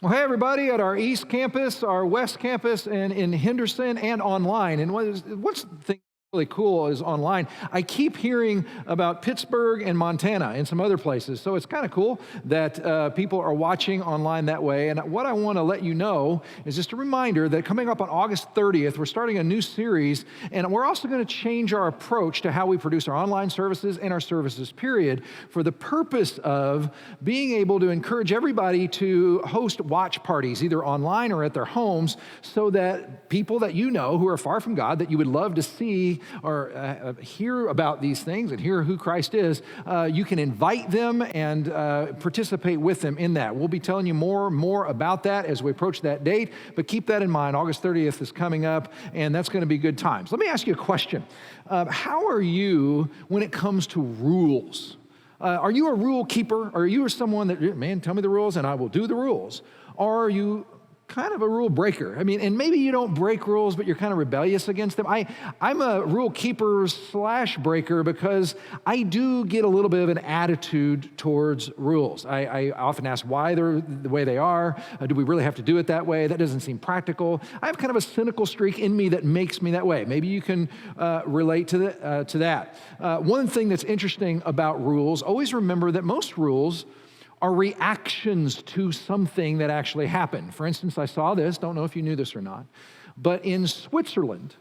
Well, hey, everybody at our East Campus, our West Campus, and in Henderson and online. And what's the thing really cool is online. I keep hearing about Pittsburgh and Montana and some other places. So it's kind of cool that people are watching online that way. And what I want to let you know is just a reminder that coming up on August 30th, we're starting a new series. And we're also going to change our approach to how we produce our online services and our services, period, for the purpose of being able to encourage everybody to host watch parties, either online or at their homes, so that people that you know who are far from God, that you would love to see or hear about these things and hear who Christ is, you can invite them and participate with them in that. We'll be telling you more about that as we approach that date, but keep that in mind. August 30th is coming up, and that's going to be good times. Let me ask you a question. How are you when it comes to rules? Are you a rule keeper? Or are you someone that, man, tell me the rules and I will do the rules? Or are you kind of a rule breaker? I mean, and maybe you don't break rules, but you're kind of rebellious against them. I'm a rule keeper / breaker because I do get a little bit of an attitude towards rules. I often ask why they're the way they are. Do we really have to do it that way? That doesn't seem practical. I have kind of a cynical streak in me that makes me that way. Maybe you can relate to that. One thing that's interesting about rules, always remember that most rules are reactions to something that actually happened. For instance, I saw this, don't know if you knew this or not, but in Switzerland,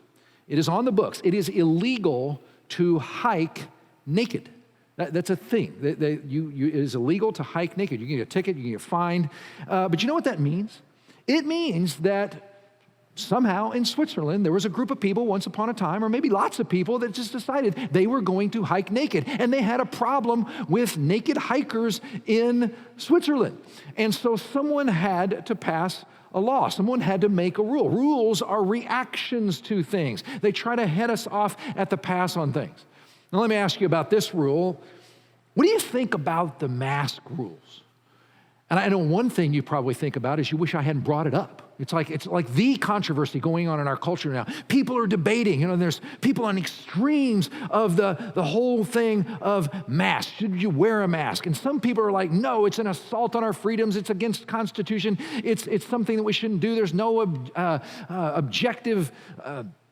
it is on the books, it is illegal to hike naked. That's a thing. It is illegal to hike naked. You can get a ticket, you can get fined. But you know what that means? It means that somehow in Switzerland, there was a group of people once upon a time, or maybe lots of people, that just decided they were going to hike naked. And they had a problem with naked hikers in Switzerland. And so someone had to pass a law. Someone had to make a rule. Rules are reactions to things. They try to head us off at the pass on things. Now let me ask you about this rule. What do you think about the mask rules? And I know one thing you probably think about is you wish I hadn't brought it up. It's like the controversy going on in our culture now. People are debating, there's people on extremes of the whole thing of masks. Should you wear a mask? And some people are like, no, it's an assault on our freedoms. It's against the Constitution. It's something that we shouldn't do. There's no objective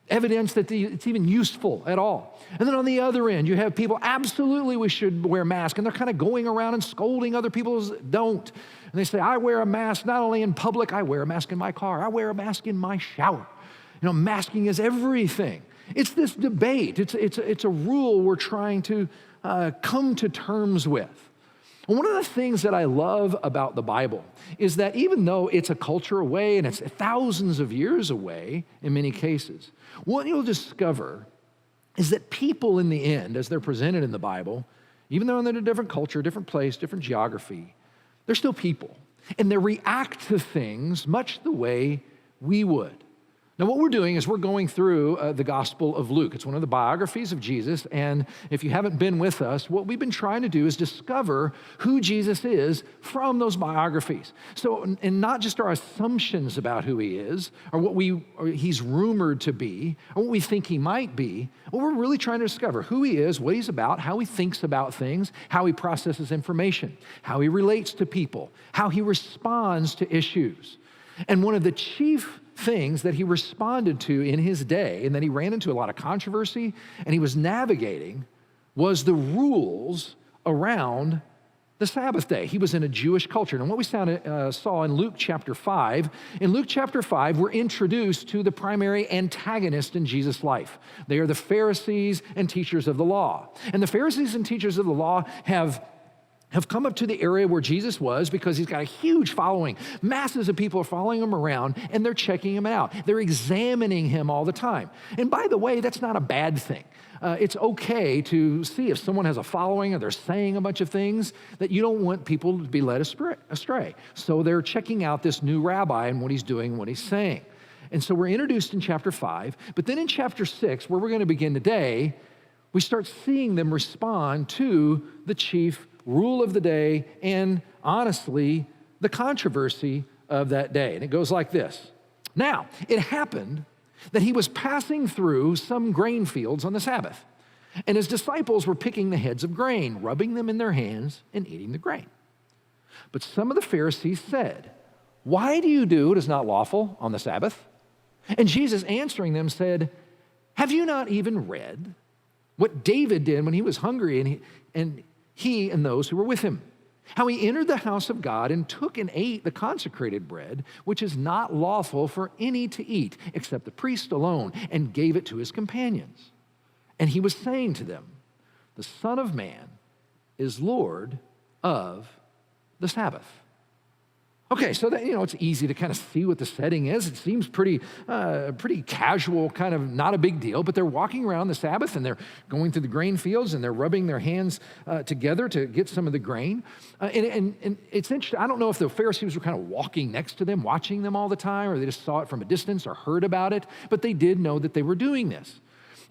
evidence that it's even useful at all. And then on the other end, you have people, absolutely we should wear masks, and they're kind of going around and scolding other people who don't. And they say, I wear a mask not only in public, I wear a mask in my car, I wear a mask in my shower. Masking is everything. It's this debate. It's a rule we're trying to come to terms with. And one of the things that I love about the Bible is that even though it's a culture away and it's thousands of years away in many cases, what you'll discover is that people in the end, as they're presented in the Bible, even though they're in a different culture, different place, different geography, they're still people. And they react to things much the way we would. Now, what we're doing is we're going through the Gospel of Luke. It's one of the biographies of Jesus, and if you haven't been with us, what we've been trying to do is discover who Jesus is from those biographies. So, and not just our assumptions about who he is, or he's rumored to be, or what we think he might be. What we're really trying to discover who he is, what he's about, how he thinks about things, how he processes information, how he relates to people, how he responds to issues. And one of the chief things that he responded to in his day, and that he ran into a lot of controversy, and he was navigating, was the rules around the Sabbath day. He was in a Jewish culture. And what we saw in Luke chapter 5, we're introduced to the primary antagonist in Jesus' life. They are the Pharisees and teachers of the law. And the Pharisees and teachers of the law have come up to the area where Jesus was because he's got a huge following. Masses of people are following him around, and they're checking him out. They're examining him all the time. And by the way, that's not a bad thing. It's okay to see if someone has a following or they're saying a bunch of things that you don't want people to be led astray. So they're checking out this new rabbi and what he's doing, what he's saying. And so we're introduced in chapter 5, but then in chapter 6, where we're going to begin today, we start seeing them respond to the chief rule of the day, and honestly, the controversy of that day. And it goes like this. Now, it happened that he was passing through some grain fields on the Sabbath, and his disciples were picking the heads of grain, rubbing them in their hands, and eating the grain. But some of the Pharisees said, why do you do what is not lawful on the Sabbath? And Jesus answering them said, have you not even read what David did when he was hungry and he and those who were with him? How he entered the house of God and took and ate the consecrated bread, which is not lawful for any to eat except the priest alone, and gave it to his companions. And he was saying to them, the Son of Man is Lord of the Sabbath. Okay, so that, it's easy to kind of see what the setting is. It seems pretty casual, kind of not a big deal, but they're walking around the Sabbath and they're going through the grain fields and they're rubbing their hands together to get some of the grain. And it's interesting, I don't know if the Pharisees were kind of walking next to them, watching them all the time, or they just saw it from a distance or heard about it, but they did know that they were doing this.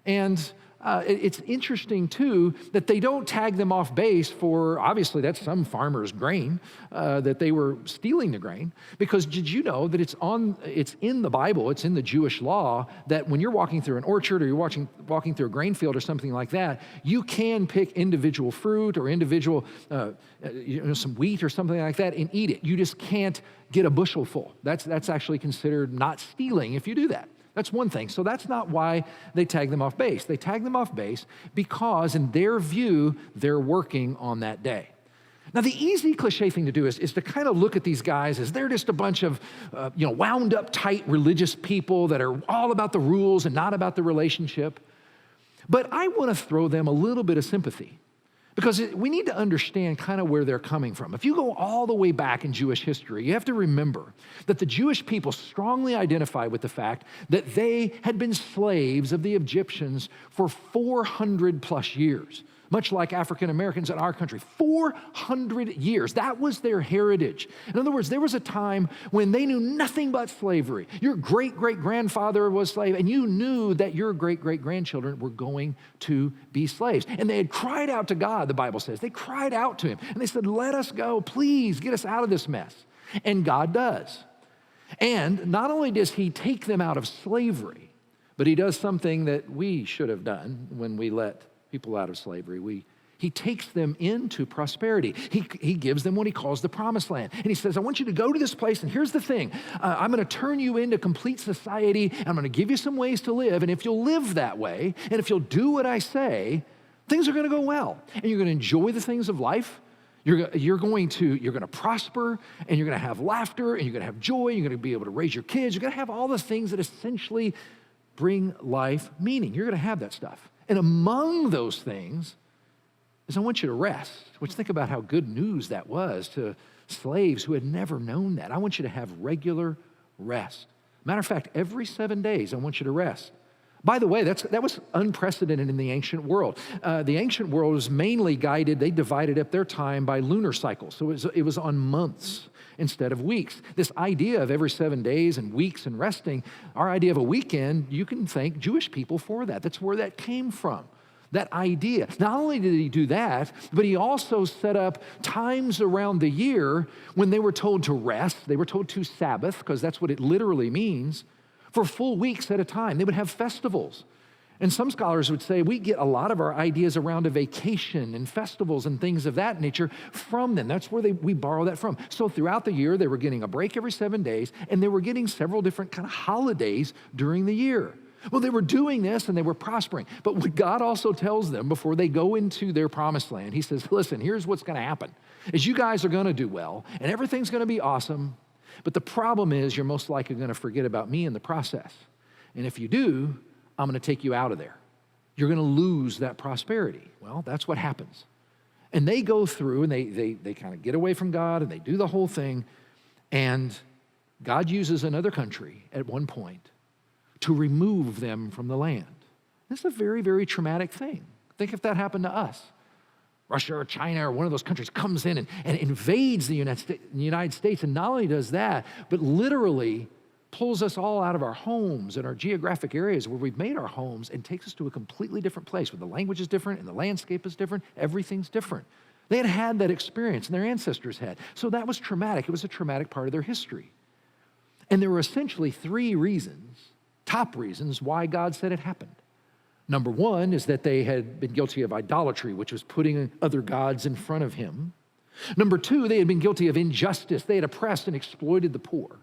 And it's interesting, too, that they don't tag them off base for, obviously, that's some farmer's grain, that they were stealing the grain. Because did you know that it's in the Bible, it's in the Jewish law, that when you're walking through an orchard or you're walking through a grain field or something like that, you can pick individual fruit or individual, some wheat or something like that and eat it. You just can't get a bushel full. That's actually considered not stealing if you do that. That's one thing. So that's not why they tag them off base. They tag them off base because, in their view, they're working on that day. Now, the easy cliche thing to do is to kind of look at these guys as they're just a bunch of, wound up tight religious people that are all about the rules and not about the relationship. But I want to throw them a little bit of sympathy, because we need to understand kind of where they're coming from. If you go all the way back in Jewish history, you have to remember that the Jewish people strongly identify with the fact that they had been slaves of the Egyptians for 400 plus years, much like African Americans in our country. 400 years. That was their heritage. In other words, there was a time when they knew nothing but slavery. Your great-great-grandfather was a slave, and you knew that your great-great-grandchildren were going to be slaves. And they had cried out to God, the Bible says. They cried out to him, and they said, let us go. Please get us out of this mess. And God does. And not only does he take them out of slavery, but he does something that we should have done when we let people out of slavery. He takes them into prosperity. He gives them what he calls the promised land. And he says, I want you to go to this place, and here's the thing. I'm going to turn you into complete society, and I'm going to give you some ways to live, and if you'll live that way, and if you'll do what I say, things are going to go well, and you're going to enjoy the things of life. You're going to prosper, and you're going to have laughter, and you're going to have joy, you're going to be able to raise your kids, you're going to have all the things that essentially bring life meaning. You're going to have that stuff. And among those things is I want you to rest, which think about how good news that was to slaves who had never known that. I want you to have regular rest. Matter of fact, every 7 days, I want you to rest. By the way, that was unprecedented in the ancient world. The ancient world was mainly guided, they divided up their time by lunar cycles. So it was on months instead of weeks. This idea of every 7 days and weeks and resting, our idea of a weekend, you can thank Jewish people for that. That's where that came from, that idea. Not only did he do that, but he also set up times around the year when they were told to rest. They were told to Sabbath, because that's what it literally means, for full weeks at a time. They would have festivals. And some scholars would say we get a lot of our ideas around a vacation and festivals and things of that nature from them. That's where we borrow that from. So throughout the year, they were getting a break every 7 days, and they were getting several different kind of holidays during the year. Well, they were doing this and they were prospering. But what God also tells them before they go into their promised land, he says, listen, here's what's going to happen. Is you guys are going to do well, and everything's going to be awesome. But the problem is you're most likely going to forget about me in the process. And if you do, I'm going to take you out of there. You're going to lose that prosperity. Well, that's what happens. And they go through and they kind of get away from God and they do the whole thing. And God uses another country at one point to remove them from the land. This is a very, very traumatic thing. Think if that happened to us. Russia or China or one of those countries comes in and invades the United States, and not only does that, but literally pulls us all out of our homes and our geographic areas where we've made our homes and takes us to a completely different place where the language is different and the landscape is different, everything's different. They had had that experience, and their ancestors had. So that was traumatic. It was a traumatic part of their history. And there were essentially three reasons, top reasons, why God said it happened. Number one is that they had been guilty of idolatry, which was putting other gods in front of him. Number two, they had been guilty of injustice. They had oppressed and exploited the poor.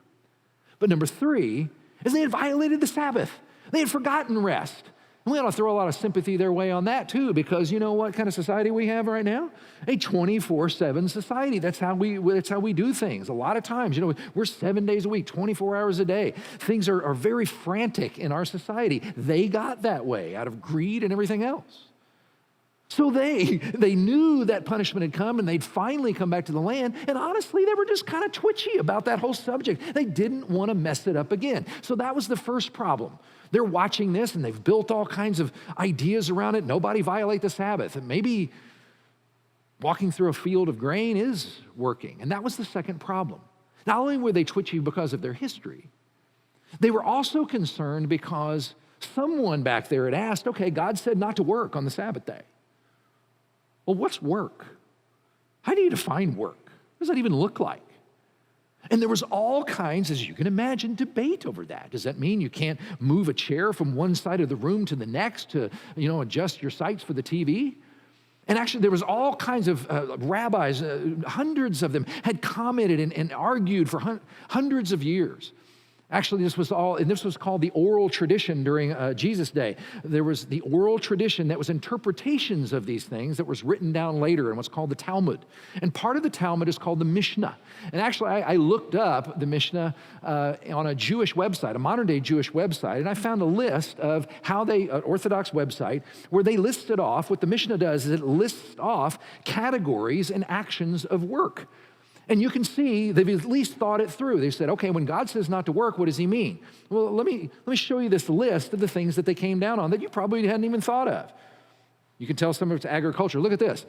But number three is they had violated the Sabbath. They had forgotten rest. And we ought to throw a lot of sympathy their way on that too, because you know what kind of society we have right now? A 24/7 society. That's how we do things. A lot of times, we're 7 days a week, 24 hours a day. Things are very frantic in our society. They got that way out of greed and everything else. So they knew that punishment had come and they'd finally come back to the land. And honestly, they were just kind of twitchy about that whole subject. They didn't want to mess it up again. So that was the first problem. They're watching this and they've built all kinds of ideas around it. Nobody violate the Sabbath. And maybe walking through a field of grain is working. And that was the second problem. Not only were they twitchy because of their history, they were also concerned because someone back there had asked, okay, God said not to work on the Sabbath day. Well, what's work? How do you define work? What does that even look like? And there was all kinds, as you can imagine, debate over that. Does that mean you can't move a chair from one side of the room to the next to, adjust your sights for the TV? And actually, there was all kinds of rabbis, hundreds of them, had commented and argued for hundreds of years. Actually, this was called the oral tradition during Jesus' day. There was the oral tradition that was interpretations of these things that was written down later in what's called the Talmud. And part of the Talmud is called the Mishnah. And actually, I looked up the Mishnah on a Jewish website, a modern-day Jewish website, and I found a list of how an Orthodox website, where they listed off, what the Mishnah does is it lists off categories and actions of work. And you can see they've at least thought it through. They said, okay, when God says not to work, what does he mean? Well, let me show you this list of the things that they came down on that you probably hadn't even thought of. You can tell some of it's agriculture. Look at this.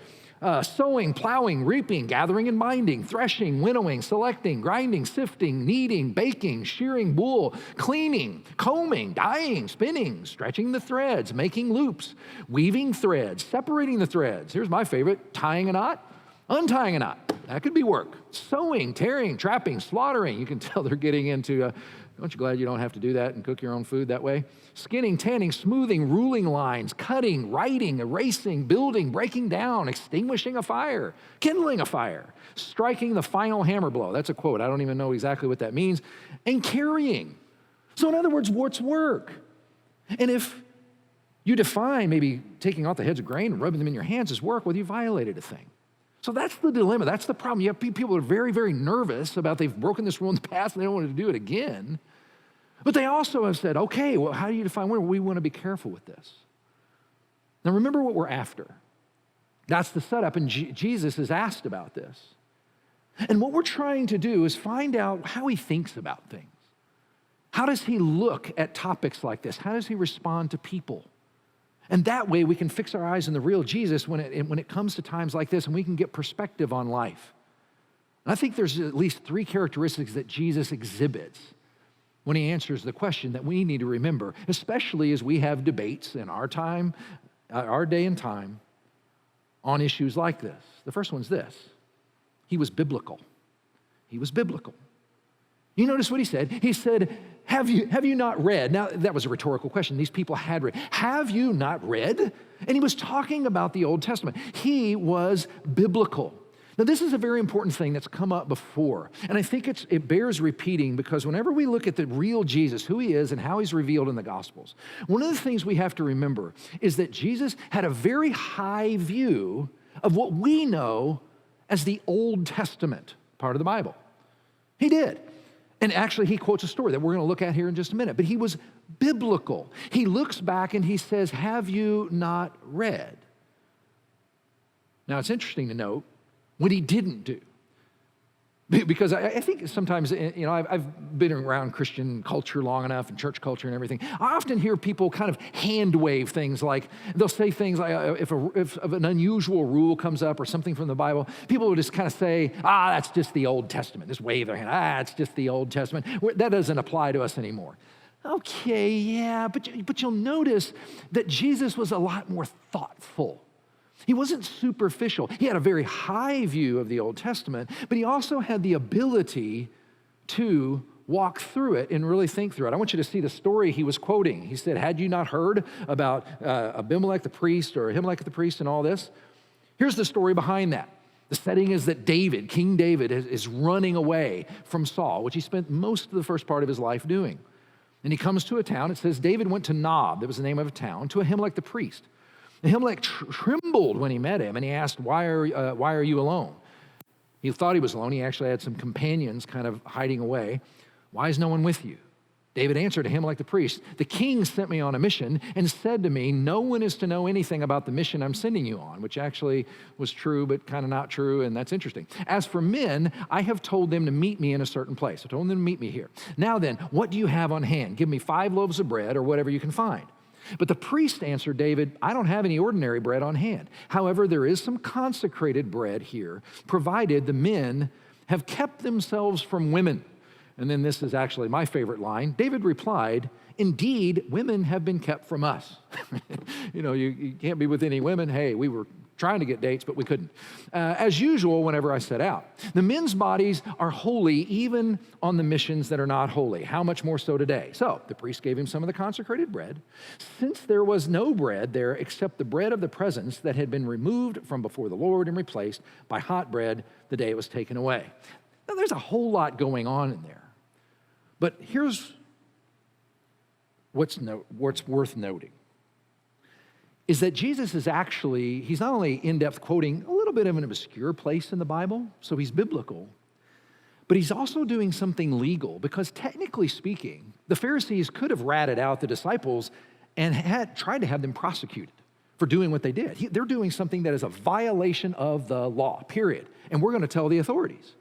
Sowing, plowing, reaping, gathering and binding, threshing, winnowing, selecting, grinding, sifting, kneading, baking, shearing wool, cleaning, combing, dyeing, spinning, stretching the threads, making loops, weaving threads, separating the threads. Here's my favorite, tying a knot, untying a knot. That could be work. Sewing, tearing, trapping, slaughtering. You can tell they're getting into, aren't you glad you don't have to do that and cook your own food that way? Skinning, tanning, smoothing, ruling lines, cutting, writing, erasing, building, breaking down, extinguishing a fire, kindling a fire, striking the final hammer blow. That's a quote. I don't even know exactly what that means. And carrying. So in other words, what's work? And if you define maybe taking off the heads of grain and rubbing them in your hands as work, well, you violated a thing. So that's the dilemma. That's the problem. You have people who are very, very nervous about they've broken this rule in the past and they don't want to do it again. But they also have said, okay, well, how do you define work? We want to be careful with this. Now remember what we're after. That's the setup, and Jesus is asked about this. And what we're trying to do is find out how he thinks about things. How does he look at topics like this? How does he respond to people? And that way we can fix our eyes on the real Jesus when it comes to times like this, and we can get perspective on life. And I think there's at least three characteristics that Jesus exhibits when he answers the question that we need to remember, especially as we have debates in our time, our day and time, on issues like this. The first one's this: he was biblical. He was biblical. You notice what he said? He said, have you not read? Now, that was a rhetorical question. These people had read. Have you not read? And he was talking about the Old Testament. He was biblical. Now, this is a very important thing that's come up before. And I think it bears repeating, because whenever we look at the real Jesus, who he is and how he's revealed in the Gospels, one of the things we have to remember is that Jesus had a very high view of what we know as the Old Testament part of the Bible. He did. And actually, he quotes a story that we're going to look at here in just a minute. But he was biblical. He looks back and he says, have you not read? Now, it's interesting to note what he didn't do. Because I think sometimes, I've been around Christian culture long enough and church culture and everything. I often hear people kind of hand wave things like, they'll say things like, if an unusual rule comes up or something from the Bible, people will just kind of say, that's just the Old Testament. Just wave their hand, it's just the Old Testament. That doesn't apply to us anymore. Okay, yeah, but you'll notice that Jesus was a lot more thoughtful. He wasn't superficial. He had a very high view of the Old Testament, but he also had the ability to walk through it and really think through it. I want you to see the story he was quoting. He said, had you not heard about Abimelech the priest or Ahimelech the priest and all this? Here's the story behind that. The setting is that David, King David, is running away from Saul, which he spent most of the first part of his life doing. And he comes to a town. It says David went to Nob, that was the name of a town, to Ahimelech the priest. Ahimelech trembled when he met him, and he asked, why are you alone? He thought he was alone. He actually had some companions kind of hiding away. Why is no one with you? David answered Ahimelech the priest, the king sent me on a mission and said to me, no one is to know anything about the mission I'm sending you on, which actually was true, but kind of not true, and that's interesting. As for men, I have told them to meet me in a certain place. I told them to meet me here. Now then, what do you have on hand? Give me 5 loaves of bread or whatever you can find. But the priest answered David, I don't have any ordinary bread on hand. However, there is some consecrated bread here, provided the men have kept themselves from women. And then this is actually my favorite line. David replied, indeed, women have been kept from us. You can't be with any women. Hey, we were trying to get dates, but we couldn't. As usual, whenever I set out. The men's bodies are holy even on the missions that are not holy. How much more so today? So the priest gave him some of the consecrated bread. Since there was no bread there except the bread of the presence that had been removed from before the Lord and replaced by hot bread the day it was taken away. Now, there's a whole lot going on in there. But here's what's worth noting, is that Jesus is actually, he's not only in-depth quoting a little bit of an obscure place in the Bible, so he's biblical, but he's also doing something legal, because technically speaking, the Pharisees could have ratted out the disciples and had tried to have them prosecuted for doing what they did. They're doing something that is a violation of the law, period. And we're going to tell the authorities.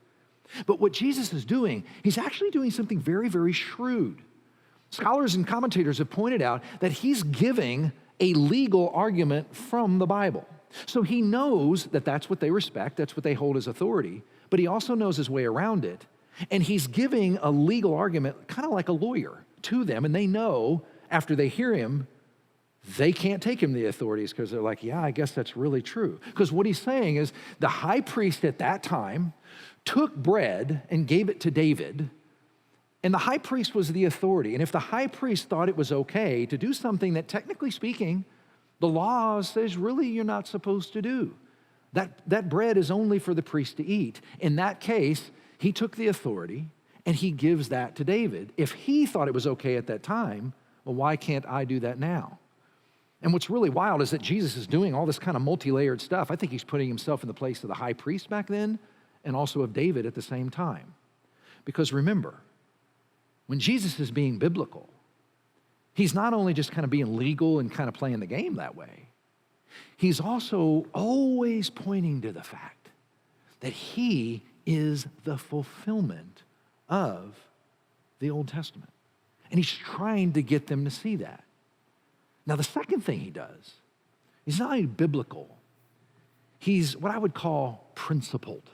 But what Jesus is doing, he's actually doing something very, very shrewd. Scholars and commentators have pointed out that he's giving a legal argument from the Bible. So he knows that that's what they respect, that's what they hold as authority, but he also knows his way around it. And he's giving a legal argument, kind of like a lawyer, to them, and they know after they hear him, they can't take him to the authorities because they're like, yeah, I guess that's really true. Because what he's saying is the high priest at that time took bread and gave it to David, and the high priest was the authority. And if the high priest thought it was okay to do something that technically speaking, the law says really you're not supposed to do, that bread is only for the priest to eat. In that case, he took the authority and he gives that to David. If he thought it was okay at that time, well, why can't I do that now? And what's really wild is that Jesus is doing all this kind of multi-layered stuff. I think he's putting himself in the place of the high priest back then and also of David at the same time. Because remember, when Jesus is being biblical, he's not only just kind of being legal and kind of playing the game that way, he's also always pointing to the fact that he is the fulfillment of the Old Testament. And he's trying to get them to see that. Now, the second thing he does, he's not only biblical, he's what I would call principled.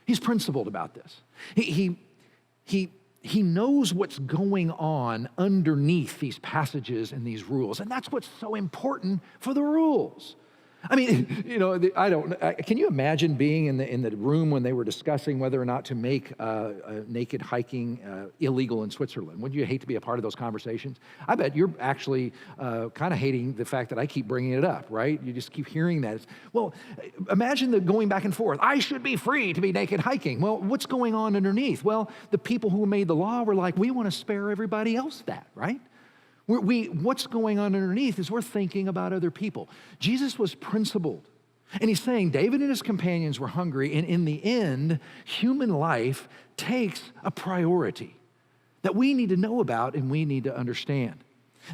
He's principled about this. He knows what's going on underneath these passages and these rules, and that's what's so important for the rules. I mean, can you imagine being in the room when they were discussing whether or not to make naked hiking illegal in Switzerland? Wouldn't you hate to be a part of those conversations? I bet you're actually kind of hating the fact that I keep bringing it up, right? You just keep hearing that. Well, imagine the going back and forth. I should be free to be naked hiking. Well, what's going on underneath? Well, the people who made the law were like, we want to spare everybody else that, right? What's going on underneath is we're thinking about other people. Jesus was principled. And he's saying David and his companions were hungry, and in the end, human life takes a priority that we need to know about and we need to understand.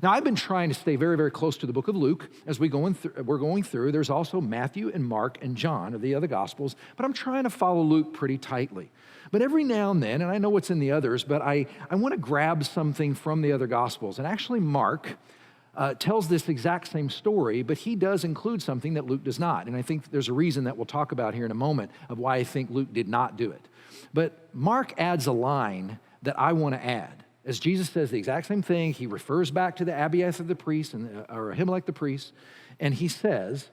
Now, I've been trying to stay very, very close to the book of Luke as we're going through. There's also Matthew and Mark and John of the other Gospels, but I'm trying to follow Luke pretty tightly. But every now and then, and I know what's in the others, but I want to grab something from the other Gospels. And actually, Mark tells this exact same story, but he does include something that Luke does not. And I think there's a reason that we'll talk about here in a moment of why I think Luke did not do it. But Mark adds a line that I want to add. As Jesus says the exact same thing, he refers back to the Abiathar the priest, or Ahimelech the priest, and he says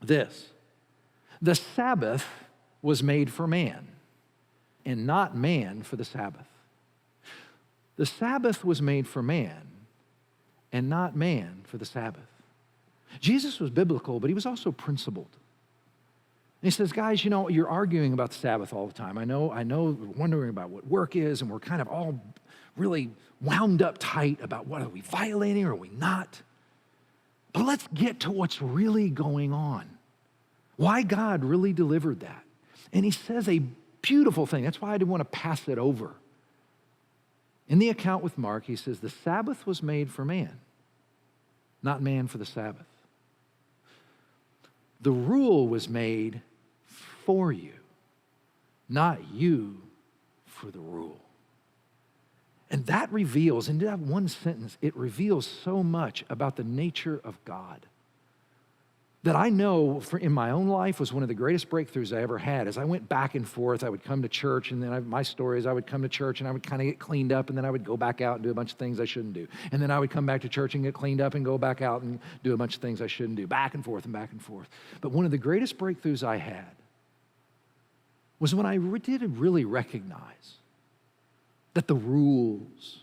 this: the Sabbath was made for man, and not man for the Sabbath. The Sabbath was made for man, and not man for the Sabbath. Jesus was biblical, but he was also principled. he says, guys, you're arguing about the Sabbath all the time. I know, we're wondering about what work is, and we're kind of all really wound up tight about what are we violating or are we not. But let's get to what's really going on. Why God really delivered that. And he says a beautiful thing. That's why I didn't want to pass it over. In the account with Mark, he says, the Sabbath was made for man, not man for the Sabbath. The rule was made for you, not you for the rule. And that reveals, in that one sentence, it reveals so much about the nature of God that I know in my own life was one of the greatest breakthroughs I ever had. As I went back and forth, I would come to church, and then my story is I would come to church and I would kind of get cleaned up, and then I would go back out and do a bunch of things I shouldn't do. And then I would come back to church and get cleaned up and go back out and do a bunch of things I shouldn't do, back and forth and back and forth. But one of the greatest breakthroughs I had was when I did really recognize that the rules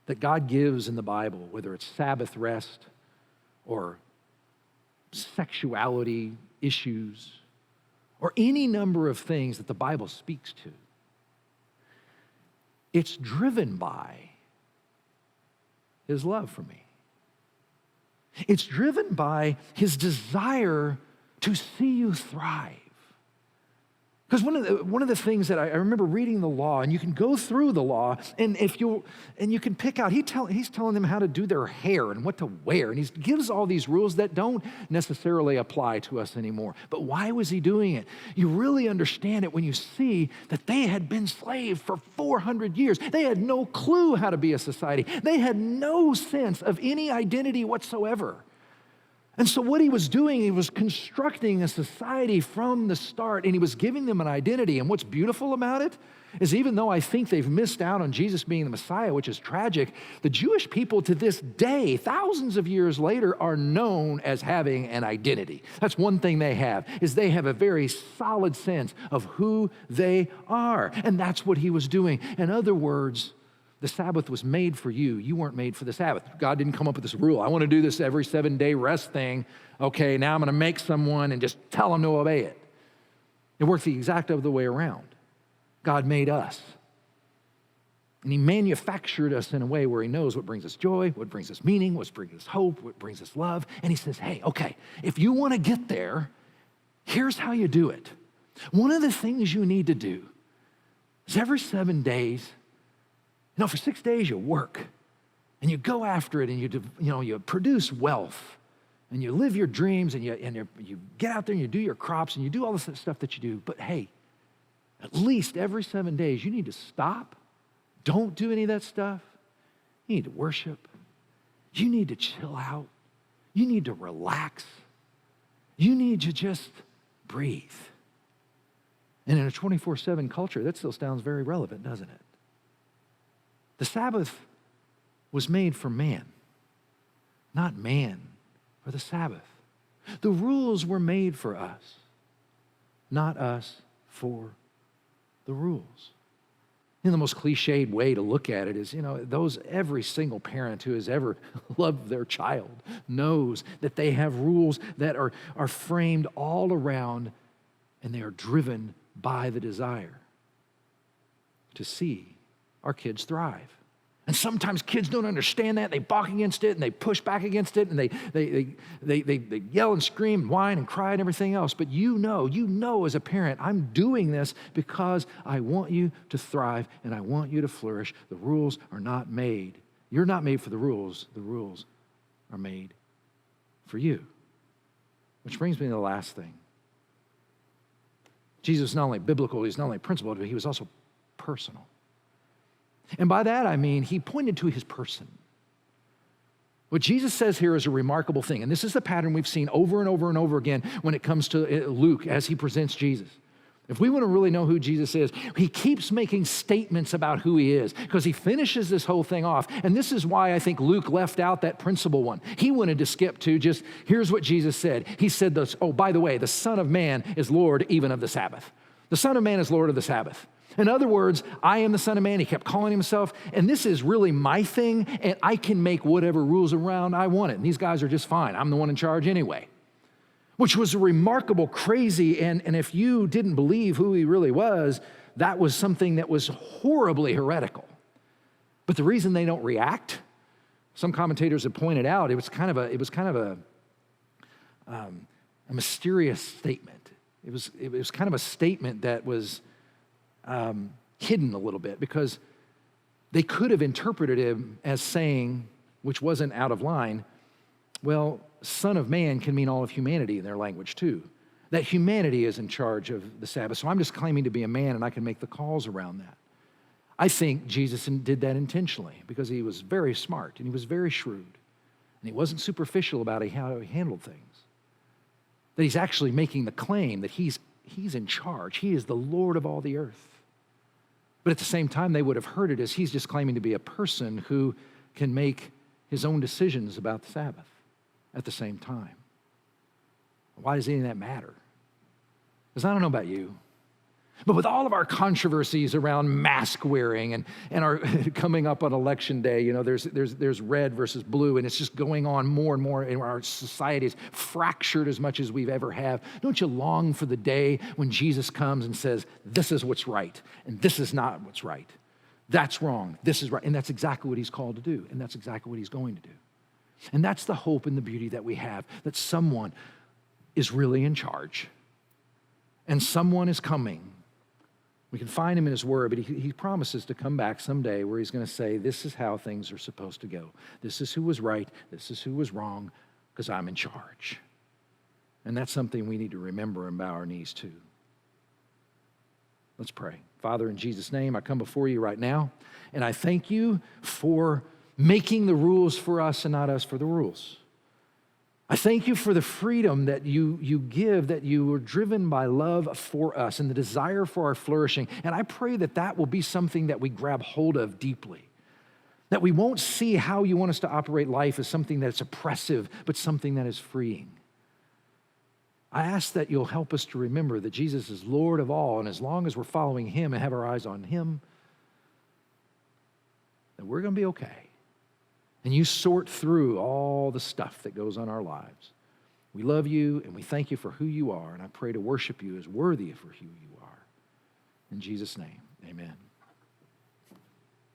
that God gives in the Bible, whether it's Sabbath rest or sexuality issues, or any number of things that the Bible speaks to, it's driven by his love for me. It's driven by his desire to see you thrive. Because one of the things that I remember reading the law, and you can go through the law, and you can pick out, he's telling them how to do their hair and what to wear, and he gives all these rules that don't necessarily apply to us anymore. But why was he doing it? You really understand it when you see that they had been slaves for 400 years. They had no clue how to be a society. They had no sense of any identity whatsoever. And so what he was doing, he was constructing a society from the start, and he was giving them an identity. And what's beautiful about it is, even though I think they've missed out on Jesus being the Messiah, which is tragic, the Jewish people to this day, thousands of years later, are known as having an identity. That's one thing they have, is they have a very solid sense of who they are. And that's what he was doing. In other words, the Sabbath was made for you. You weren't made for the Sabbath. God didn't come up with this rule. I want to do this every 7-day rest thing. Okay, now I'm going to make someone and just tell them to obey it. It worked the exact other way around. God made us. And he manufactured us in a way where he knows what brings us joy, what brings us meaning, what brings us hope, what brings us love. And he says, hey, okay, if you want to get there, here's how you do it. One of the things you need to do is every 7 days, for 6 days you work and you go after it, and you produce wealth and you live your dreams, and you get out there and you do your crops and you do all this stuff that you do. But hey, at least every 7 days you need to stop. Don't do any of that stuff. You need to worship. You need to chill out. You need to relax. You need to just breathe. And in a 24/7 culture, that still sounds very relevant, doesn't it? The Sabbath was made for man, not man for the Sabbath. The rules were made for us, not us for the rules. The most cliched way to look at it is, every single parent who has ever loved their child knows that they have rules that are framed all around, and they are driven by the desire to see our kids thrive. And sometimes kids don't understand that. They balk against it, and they push back against it, and they yell and scream and whine and cry and everything else. But you know as a parent, I'm doing this because I want you to thrive and I want you to flourish. The rules are not made. You're not made for the rules. The rules are made for you. Which brings me to the last thing. Jesus is not only biblical, he's not only principled, but he was also personal. And by that I mean he pointed to his person. What Jesus says here is a remarkable thing, and this is the pattern we've seen over and over and over again when it comes to Luke as he presents Jesus. If we want to really know who Jesus is, he keeps making statements about who he is, because he finishes this whole thing off. And this is why I think Luke left out that principal one. He wanted to skip to just, here's what Jesus said. He said this, by the way, the Son of Man is Lord even of the Sabbath. The Son of Man is Lord of the Sabbath. In other words, I am the Son of Man. He kept calling himself, and this is really my thing, and I can make whatever rules around I want it. And these guys are just fine. I'm the one in charge anyway. which was remarkable, crazy, and if you didn't believe who he really was, that was something that was horribly heretical. But the reason they don't react, some commentators have pointed out, it was kind of a mysterious statement. It was kind of a statement that was hidden a little bit, because they could have interpreted him as saying, which wasn't out of line, well, Son of Man can mean all of humanity in their language too. That humanity is in charge of the Sabbath. So I'm just claiming to be a man and I can make the calls around that. I think Jesus did that intentionally because he was very smart and he was very shrewd. And he wasn't superficial about how he handled things. That he's actually making the claim that he's in charge. He is the Lord of all the earth. But at the same time, they would have heard it as he's just claiming to be a person who can make his own decisions about the Sabbath at the same time. Why does any of that matter? Because I don't know about you, but with all of our controversies around mask wearing and our coming up on election day, you know, there's red versus blue, and it's just going on more and more, and our society is fractured as much as we've ever have. Don't you long for the day when Jesus comes and says, this is what's right, and this is not what's right. That's wrong, this is right. And that's exactly what he's called to do, and that's exactly what he's going to do. And that's the hope and the beauty that we have, that someone is really in charge, and someone is coming. We can find him in his word, but he promises to come back someday where he's going to say, this is how things are supposed to go. This is who was right. This is who was wrong, because I'm in charge. And that's something we need to remember and bow our knees to. Let's pray. Father, in Jesus' name, I come before you right now, and I thank you for making the rules for us and not us for the rules. I thank you for the freedom that you give, that you were driven by love for us and the desire for our flourishing. And I pray that that will be something that we grab hold of deeply, that we won't see how you want us to operate life as something that's oppressive, but something that is freeing. I ask that you'll help us to remember that Jesus is Lord of all, and as long as we're following him and have our eyes on him, that we're going to be okay. And you sort through all the stuff that goes on our lives. We love you and we thank you for who you are, and I pray to worship you as worthy for who you are. In Jesus' name, amen.